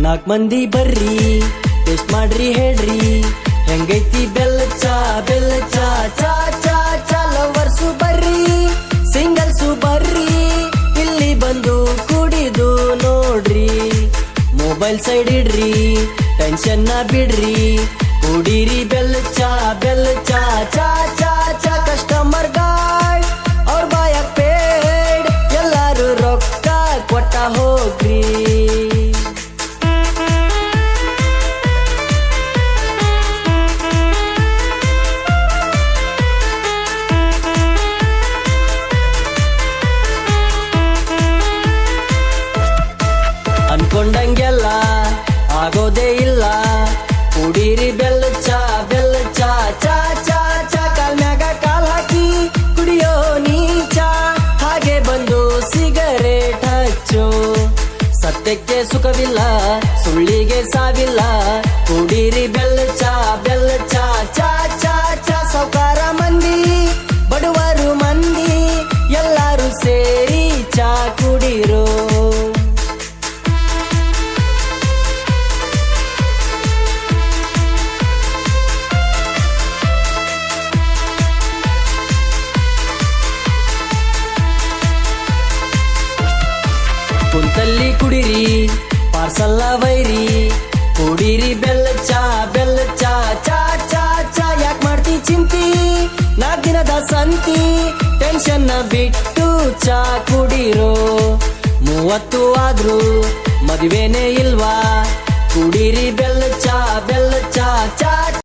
ನಾಲ್ಕು ಮಂದಿ ಬರ್ರಿ ಟೇಸ್ಟ್ ಮಾಡ್ರಿ ಹೇಳ್ರಿ ಹೆಂಗೈತಿ ಬೆಲ್ಲ ಚಾ ಚಾ ಚಾ ಚಾ ಲವರ್ಸು ಬರ್ರಿ ಸಿಂಗಲ್ಸು ಬರ್ರಿ ಇಲ್ಲಿ ಬಂದು ಕುಡಿದು ನೋಡ್ರಿ ಮೊಬೈಲ್ ಸೈಡ್ ಇಡ್ರಿ ಟೆನ್ಷನ್ ನ ಬಿಡ್ರಿ ಕುಡೀರಿ ಬೆಲ್ಲ ಚಾ ಚಾ ಚಾ ಚಾ ಕಸ್ಟಮರ್ ಗಾರ್ಡ್ ಅವ್ರ ಬಾಯಾಗ ಪೇಡ್ ಎಲ್ಲಾರು ರೊಕ್ಕ ಕೊಟ್ಟ ಹೋಗ್ರಿ ಅನ್ಕೊಂಡಂಗೆಲ್ಲ ಆಗೋದೇ ಇಲ್ಲ ಕುಡೀರಿ ಬೆಲ್ಲ ಚಾ ಚಾ ಚಾ ಚಾ ಕಾಲ್ ಮ್ಯಾಗ ಕಾಲ್ ಹಾಕಿ ಕುಡಿಯೋ ನೀ ಚಾ ಹಾಗೆ ಬಂದು ಸಿಗರೇಟ್ ಹಚ್ಚು ಸತ್ಯಕ್ಕೆ ಸುಖವಿಲ್ಲ ಸುಳ್ಳಿಗೆ ಸಾವಿಲ್ಲ ಕುಡೀರಿ ಬೆಲ್ಲ ಚಾ ಚಾ ಚಾ ಚಾ ಸೌಕಾರ ಮಂದಿ ಬಡವರು ಮಂದಿ ಎಲ್ಲಾರು ಸೇರಿ ಚಾ ಕುಡೀರೋ ಕುಂತಲ್ಲಿ ಕುಡಿರಿ ಪಾರ್ಸಲ್ಲ ವೈರಿ ಕುಡೀರಿ ಬೆಲ್ಲ ಚಾ ಚಾ ಚಾ ಚಾ ಯಾಕೆ ಮಾಡ್ತಿ ಚಿಂತಿ 4 ದಿನದ ಸಂತಿ ಟೆನ್ಷನ್ ಬಿಟ್ಟು ಚಾ ಕುಡೀರೋ 30 ಆದ್ರೂ ಮದುವೆನೇ ಇಲ್ವಾ ಕುಡೀರಿ ಬೆಲ್ಲ ಚಾ ಚಾ